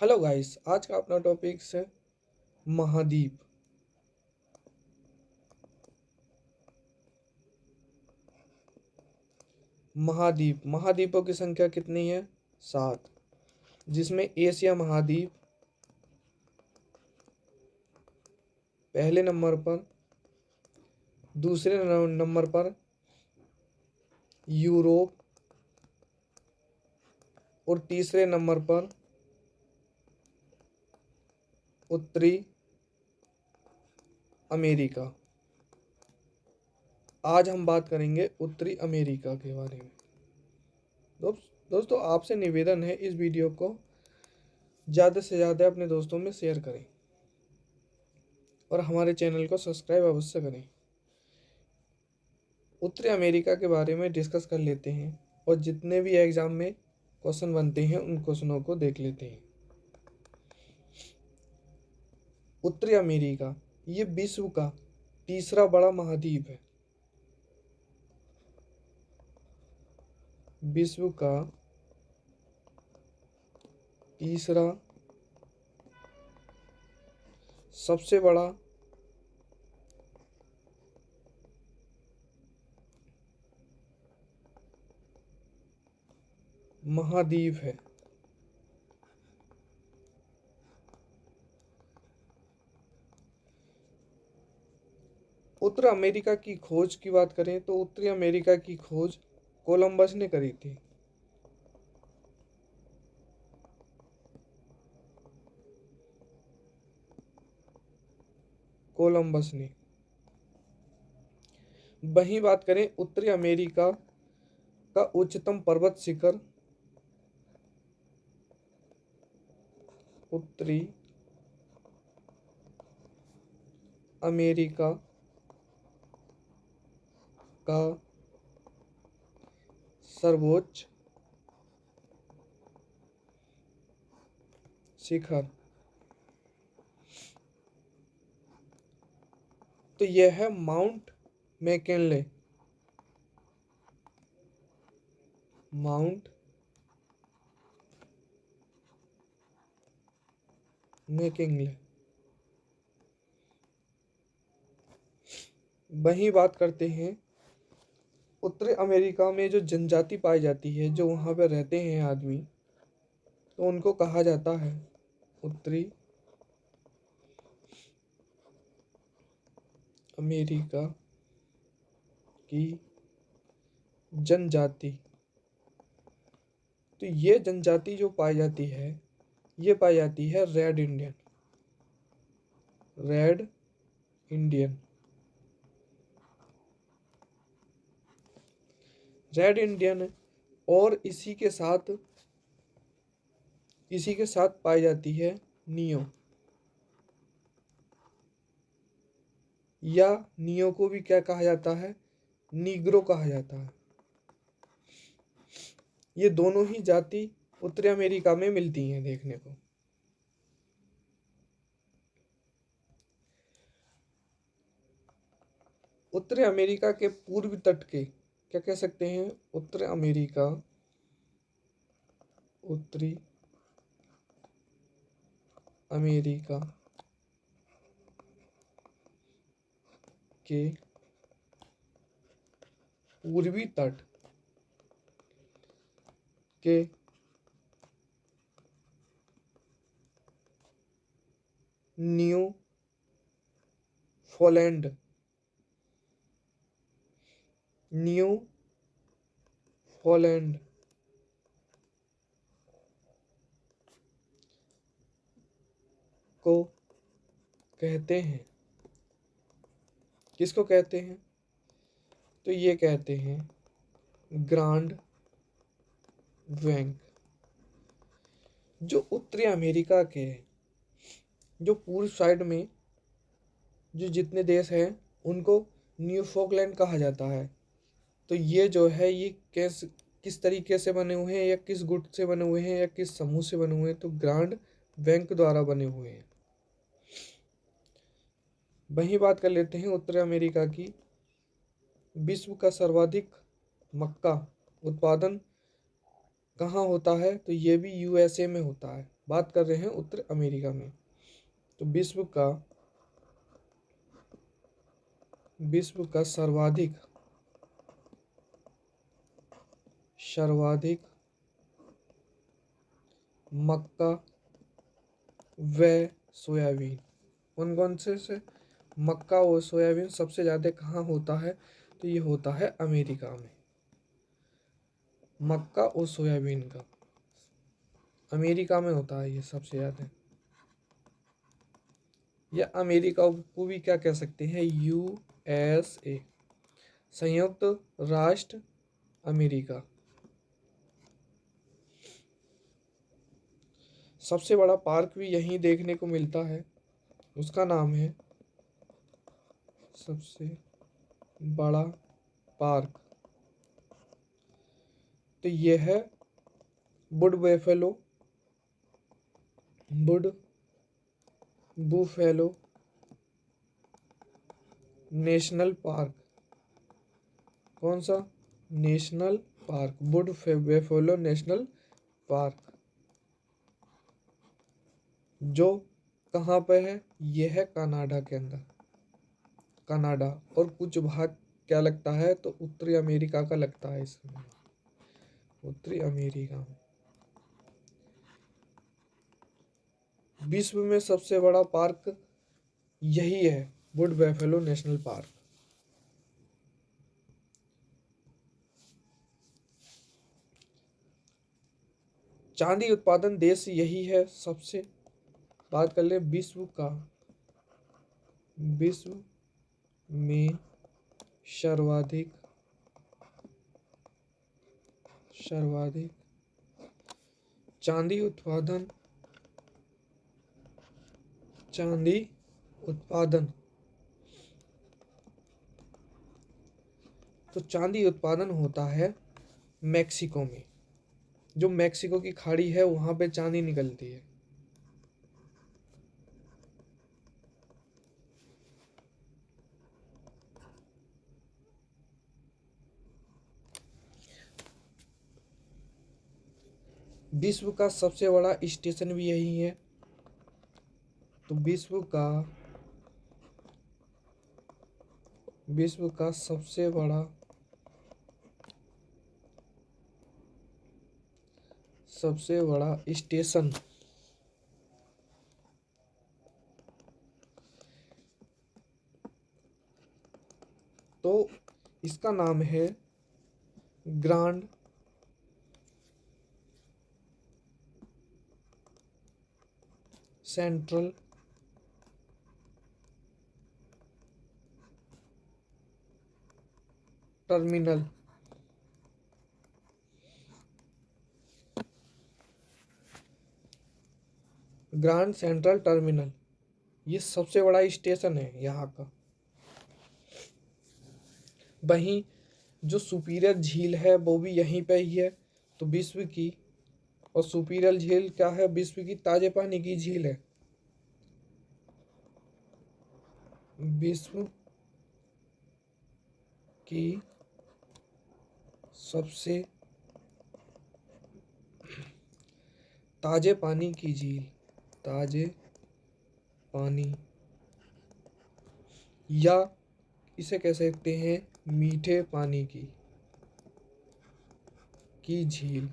Hello guys, आज का अपना टॉपिक है महाद्वीप। महाद्वीपों की संख्या कितनी है? 7, जिसमें एशिया महाद्वीप पहले नंबर पर, दूसरे नंबर पर यूरोप और तीसरे नंबर पर उत्तरी अमेरिका। आज हम बात करेंगे उत्तरी अमेरिका के बारे में। दोस्तों, आपसे निवेदन है, इस वीडियो को ज़्यादा से ज़्यादा अपने दोस्तों में शेयर करें और हमारे चैनल को सब्सक्राइब अवश्य करें। उत्तरी अमेरिका के बारे में डिस्कस कर लेते हैं और जितने भी एग्ज़ाम में क्वेश्चन बनते हैं उन क्वेश्चनों को देख लेते हैं। उत्तरी अमेरिका ये विश्व का तीसरा बड़ा महाद्वीप है। विश्व का तीसरा सबसे बड़ा महाद्वीप है। उत्तरी अमेरिका की खोज की बात करें तो उत्तरी अमेरिका की खोज कोलंबस ने करी थी। कोलंबस ने। वहीं बात करें उत्तरी अमेरिका का उच्चतम पर्वत शिखर, उत्तरी अमेरिका का सर्वोच्च शिखर तो यह है माउंट मैकिनले। Mount McKinley. वहीं बात करते हैं उत्तरी अमेरिका में जो जनजाति पाई जाती है, जो वहाँ पे रहते हैं आदमी, तो उनको कहा जाता है उत्तरी अमेरिका की जनजाति। तो ये जनजाति जो पाई जाती है, ये पाई जाती है red Indian. Red Indian. Red Indian और इसी के साथ पाई जाती है नियो, या नियो को भी क्या कहा जाता है? नीग्रो कहा जाता है। ये दोनों ही जाति उत्तरी अमेरिका में मिलती हैं देखने को। उत्तरी अमेरिका के पूर्वी तट के क्या कह सकते हैं? उत्तरी अमेरिका के पूर्वी तट के न्यूफॉलैंड को कहते हैं। किसको कहते हैं? तो ये कहते हैं ग्रांड बैंक। जो उत्तरी अमेरिका के जो पूर्व साइड में जो जितने देश हैं उनको न्यूफॉलैंड कहा जाता है। तो ये जो है ये किस तरीके से बने हुए हैं, या किस गुट से बने हुए हैं, या किस समूह से बने हुए हैं? तो ग्रांड बैंक द्वारा बने हुए हैं। वहीं बात कर लेते हैं उत्तरी अमेरिका की। विश्व का सर्वाधिक मक्का उत्पादन कहाँ होता है? तो ये भी यूएसए में होता है। बात कर रहे हैं उत्तर अमेरिका में। तो विश्व का सर्वाधिक मक्का व सोयाबीन, कौन कौन से मक्का और सोयाबीन सबसे ज्यादा कहाँ होता है? तो ये होता है अमेरिका में। मक्का और सोयाबीन का अमेरिका में होता है ये सबसे ज्यादा। या अमेरिका को भी क्या कह सकते हैं? USA, संयुक्त राष्ट्र अमेरिका। सबसे बड़ा पार्क भी यहीं देखने को मिलता है, उसका नाम है सबसे बड़ा पार्क। तो यह है वुड बुफेलो नेशनल पार्क। कौन सा? National park, would buffalo national park, जो कहाँ पे है? यह है कनाडा के अंदर। कनाडा और कुछ भाग क्या लगता है? तो उत्तरी अमेरिका का लगता है इसमें, उत्तरी अमेरिका में। विश्व में सबसे बड़ा पार्क यही है, वुड बुफेलो नेशनल पार्क। चांदी उत्पादन देश यही है सबसे। बात कर ले विश्व में सर्वाधिक चांदी उत्पादन तो चांदी उत्पादन होता है मैक्सिको में। जो मैक्सिको की खाड़ी है वहां पे चांदी निकलती है। विश्व का सबसे बड़ा स्टेशन भी यही है। तो विश्व का सबसे बड़ा स्टेशन तो इसका नाम है grand central terminal. Grand central terminal ये सबसे बड़ा स्टेशन है यहाँ का। वहीं जो सुपीरियर झील है वो भी यहीं पे ही है। तो विश्व की और सुपीरियर झील क्या है? विश्व की ताजे पानी की झील है। विश्व की सबसे ताजे पानी की झील, ताजे पानी, या इसे कह सकते हैं मीठे पानी की झील।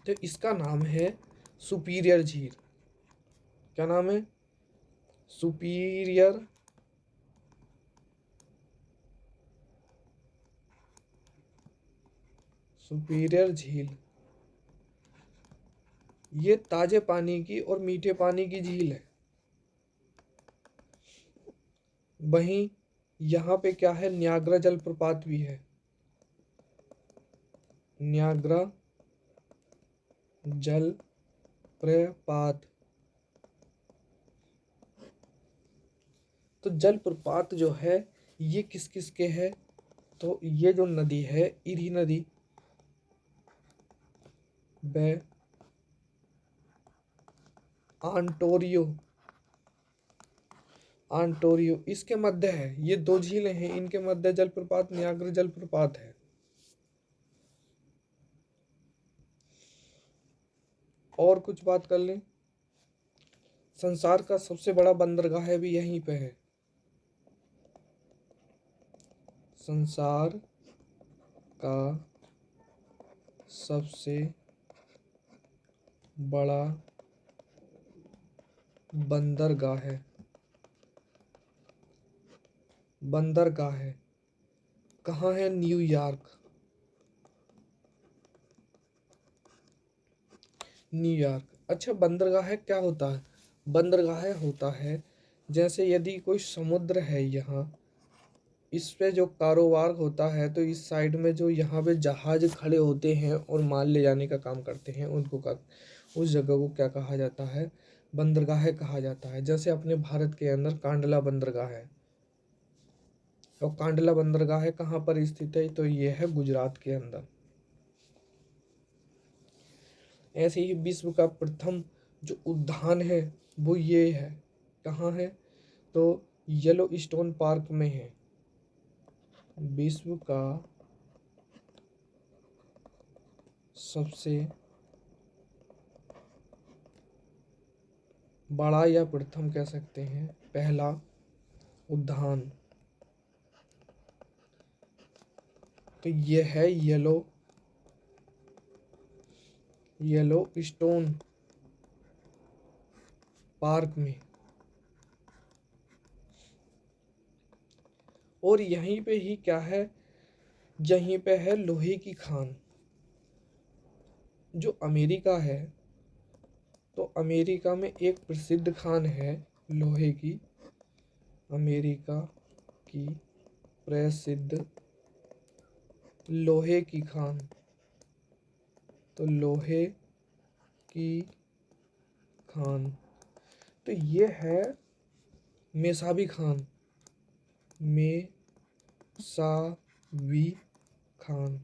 तो इसका नाम है सुपीरियर झील। क्या नाम है? सुपीरियर झील। ये ताजे पानी की और मीठे पानी की झील है। वहीं यहाँ पे क्या है? न्यागरा जलप्रपात भी है। न्यागरा जलप्रपात। तो जलप्रपात जो है ये किस किस के है? तो ये जो नदी है इरी नदी व आंटोरियो इसके मध्य है। ये दो झीलें हैं, इनके मध्य जलप्रपात न्यागरा जलप्रपात है। और कुछ बात कर लें, संसार का सबसे बड़ा बंदरगाह भी यहीं पे है। संसार का सबसे बड़ा बंदरगाह है, बंदरगाह है कहाँ है? न्यूयॉर्क। न्यूयॉर्क। अच्छा, बंदरगाह क्या होता है? बंदरगाह होता है जैसे यदि कोई समुद्र है यहाँ, इस पे जो कारोबार होता है, तो इस साइड में जो यहाँ पे जहाज खड़े होते हैं और माल ले जाने का काम करते हैं, उस जगह को क्या कहा जाता है? बंदरगाह कहा जाता है। जैसे अपने भारत के अंदर कांडला बंदरगाह है, और कांडला बंदरगाह कहाँ पर स्थित है? तो ये है गुजरात के अंदर। ऐसे ही विश्व का प्रथम जो उद्यान है वो ये है, कहाँ है? तो येलो स्टोन पार्क में है। विश्व का सबसे बड़ा या प्रथम कह सकते हैं, पहला उद्यान, तो ये है येलो स्टोन पार्क में। और यहीं पे ही क्या है? यहीं पे है लोहे की खान। जो अमेरिका है, तो अमेरिका में एक प्रसिद्ध खान है लोहे की, अमेरिका की प्रसिद्ध लोहे की खान। तो लोहे की खान, तो ये है मेसाबी खान, मेसाबी खान।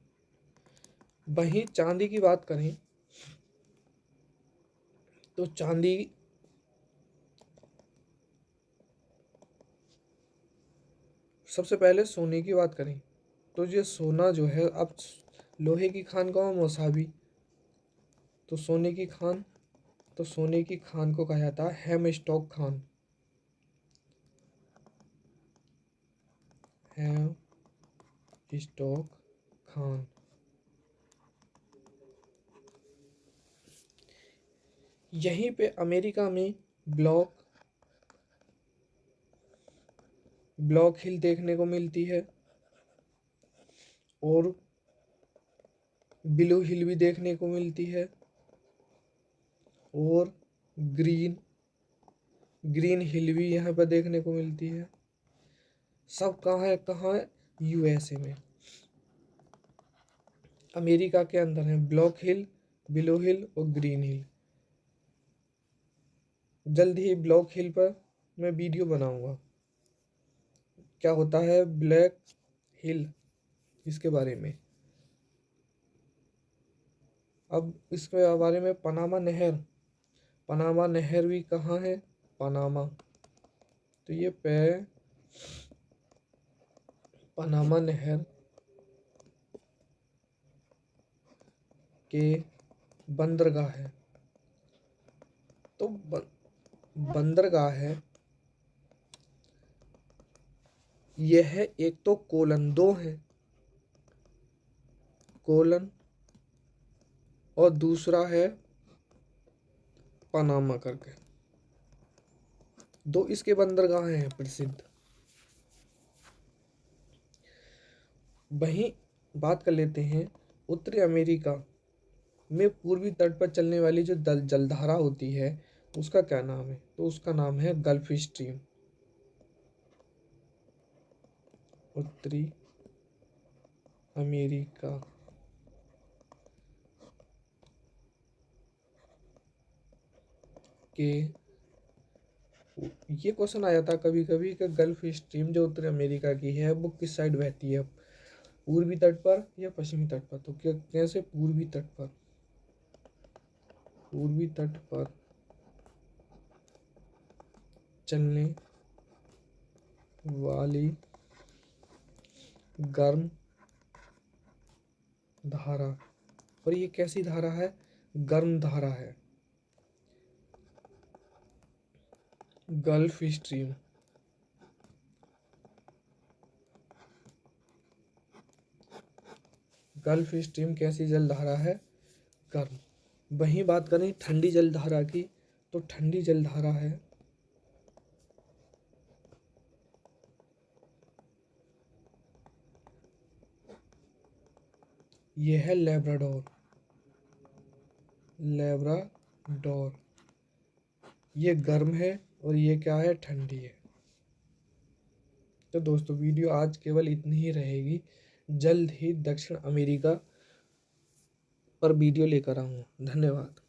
वहीं चांदी की बात करें तो चांदी सबसे पहले सोने की बात करें तो ये सोना जो है, अब लोहे की खान का मौसाबी, तो सोने की खान, तो सोने की खान को कहा जाता है हेमस्टॉक खान। हेमस्टॉक खान। यहीं पे अमेरिका में ब्लॉक हिल देखने को मिलती है, और ब्लू हिल भी देखने को मिलती है, और ग्रीन हिल भी यहाँ पर देखने को मिलती है। सब कहाँ है? यूएसए में, अमेरिका के अंदर है ब्लॉक हिल, ब्लू हिल और ग्रीन हिल। जल्द ही ब्लॉक हिल पर मैं वीडियो बनाऊंगा, क्या होता है ब्लैक हिल, इसके बारे में। अब इसके बारे में पनामा नहर भी कहाँ है? पनामा। तो ये पनामा नहर के बंदरगाह है। तो बंदरगाह है यह है, एक तो कोलन, दो है कोलन, और दूसरा है पनामा करके, दो इसके बंदरगाह हैं प्रसिद्ध। वहीं बात कर लेते हैं उत्तरी अमेरिका में पूर्वी तट पर चलने वाली जो जलधारा होती है उसका क्या नाम है? तो उसका नाम है गल्फ स्ट्रीम। उत्तरी अमेरिका के, ये क्वेश्चन आया था कभी कभी कि गल्फ स्ट्रीम जो उत्तरी अमेरिका की है वो किस साइड बहती है, पूर्वी तट पर या पश्चिमी तट पर? तो कैसे? पूर्वी तट पर चलने वाली गर्म धारा। और ये कैसी धारा है? गर्म धारा है। Gulf stream. गल्फ स्ट्रीम कैसी जलधारा है? गर्म। वहीं बात करें ठंडी जलधारा की, तो ठंडी जलधारा है ये है लेब्राडोर। लेब्राडोर ये गर्म है और ये क्या है? ठंडी है। तो दोस्तों वीडियो आज केवल इतनी ही रहेगी। जल्द ही दक्षिण अमेरिका पर वीडियो लेकर आऊँगा। धन्यवाद।